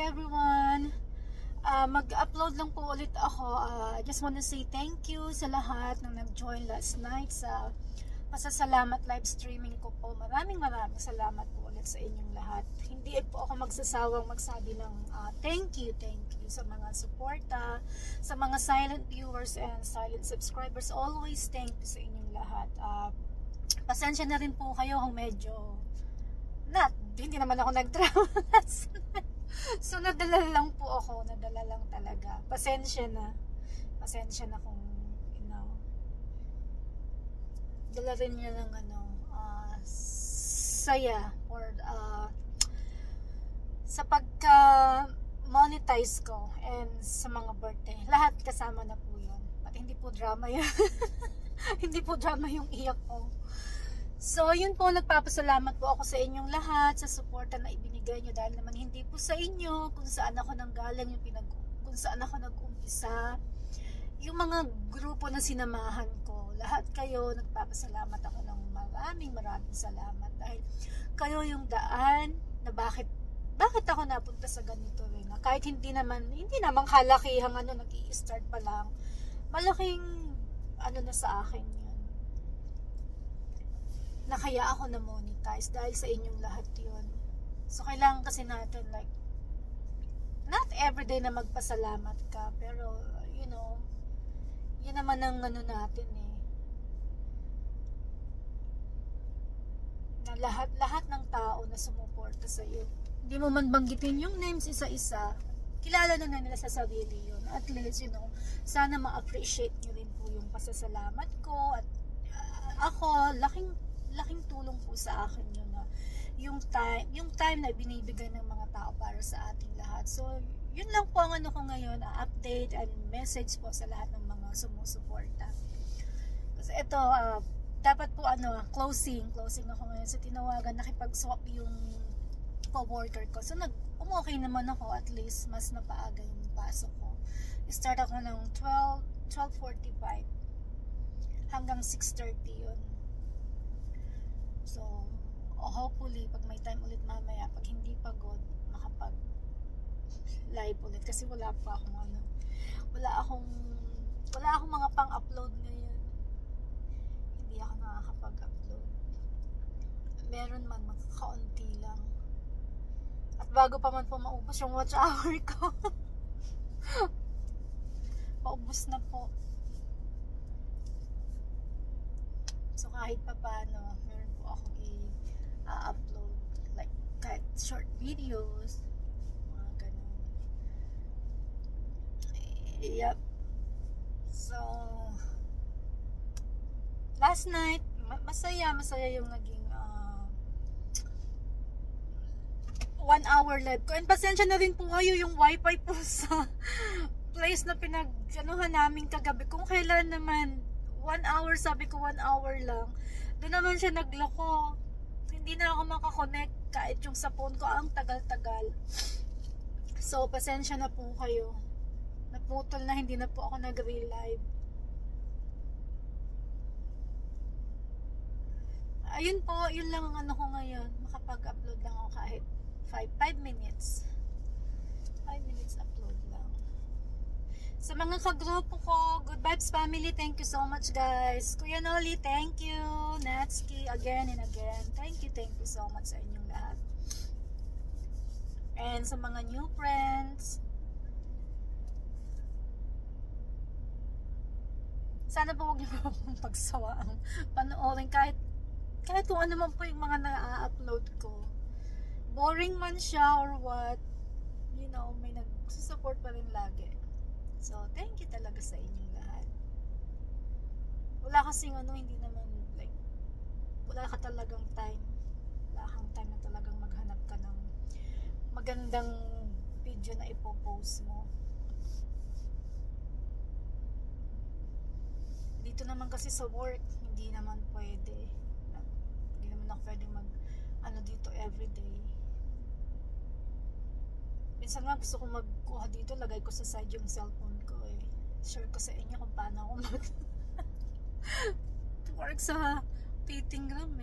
everyone! Mag-upload lang po ulit ako. I just want to say thank you sa lahat ng nag-join last night sa pasasalamat live streaming ko po. Maraming salamat po ulit sa inyong lahat. Hindi po ako magsasawang magsabi ng thank you sa mga suporta, sa mga silent viewers and silent subscribers. Always thank you sa inyong lahat. Pasensya na rin po kayo kung medyo hindi naman ako nag-travel last night. So nadala lang po ako, nadala lang talaga. Pasensya na kung dala rin niya ng saya or sa pagka monetize ko and sa mga birthday. Lahat kasama na po yun. At hindi po drama yun. Hindi po drama yung iyak ko. So, yun po, nagpapasalamat po ako sa inyong lahat sa suporta na ibinigay nyo dahil naman hindi po sa inyo kung saan ako nanggaling, kung saan ako nag-umpisa, yung mga grupo na sinamahan ko, lahat kayo, nagpapasalamat ako ng maraming salamat dahil kayo yung daan na bakit ako napunta sa ganito rin. Kahit hindi naman kalakihang nag-i-start pa lang, malaking na sa akin yun. Na kaya ako na monetize dahil sa inyong lahat yun. So kailangan kasi natin not everyday na magpasalamat ka, pero yun naman ang natin na lahat ng tao na sumuporta sa iyo. Hindi mo man banggitin yung names isa-isa, kilala na nila sa sarili yun. At least sana ma-appreciate nyo rin po yung pasasalamat ko at ako, laking tulong po sa akin yun na yung time na binibigay ng mga tao para sa ating lahat. So yun lang po ang ko ngayon, update and message po sa lahat ng mga sumusuporta. Kasi ito dapat po closing ako ngayon sa tinawagan, nakipag-swap yung co-worker ko. So okay naman ako, at least mas napaaga yung pasok ko. Start ako ng 12:45 hanggang 6:30 yun. So, hopefully, pag may time ulit mamaya, pag hindi pagod, makapag-live ulit. Kasi wala akong mga pang-upload ngayon. Hindi ako nakakapag-upload. Meron man, magkakaunti lang. At bago pa man po maubos yung watch hour ko. Paubos na po. So, kahit pa paano, meron po akong i-upload. Like, kahit short videos. Mga ganun. Yep. So, last night, masaya yung naging 1 hour live ko. And pasensya na rin po kayo yung wifi po sa place na pinag-anuhan namin kagabi. Kung kailan naman 1 hour, sabi ko 1 hour lang. Doon naman siya nagloko. Hindi na ako makakonect kahit yung sa phone ko ang tagal-tagal. So, pasensya na po kayo. Naputol na, hindi na po ako nag-real live. Ayun po, yun lang ang ko ngayon. Makapag-upload lang ako kahit 5 minutes. 5 minutes upload lang. Sa mga kagrupo ko, Good Vibes Family, thank you so much guys. Kuya Noli, thank you. Natsuki, again and again. Thank you so much sa inyong lahat. And sa mga new friends, sana po huwag niyo pong pagsawaang panoorin kahit kung ano man po yung mga na-upload ko. Boring man siya or what, may nagsusupport pa rin lagi. So, thank you talaga sa inyong lahat. Wala kasing hindi naman, wala ka talagang time. Wala kang time na talagang maghanap ka ng magandang video na ipopost mo. Dito naman kasi sa work, hindi naman pwede. Hindi naman ako pwede dito everyday. Minsan nga gusto ko magkuha dito, lagay ko sa side yung cellphone ko share ko sa inyo kung paano ako work sa fitting room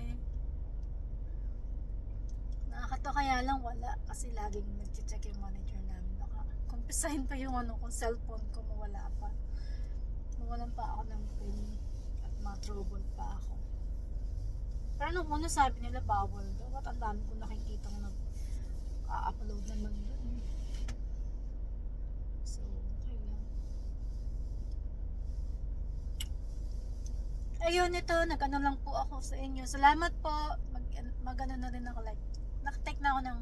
Ito kaya lang wala kasi laging nag-check yung manager namin. Baka kumpisahin pa yung ano kung cellphone ko mawala pa. Mawalan pa ako ng pin at ma-trouble pa ako. Pero nung una sabi nila bawal daw. At ang dami ko nakikita ko nag-upload naman doon. So, okay lang. Ayun, ito. Nag-ano lang po ako sa inyo. Salamat po. Mag-ano na rin ako. Like, nakatake na ako ng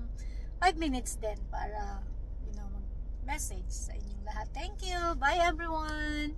5 minutes din para, mag-message sa inyong lahat. Thank you. Bye everyone.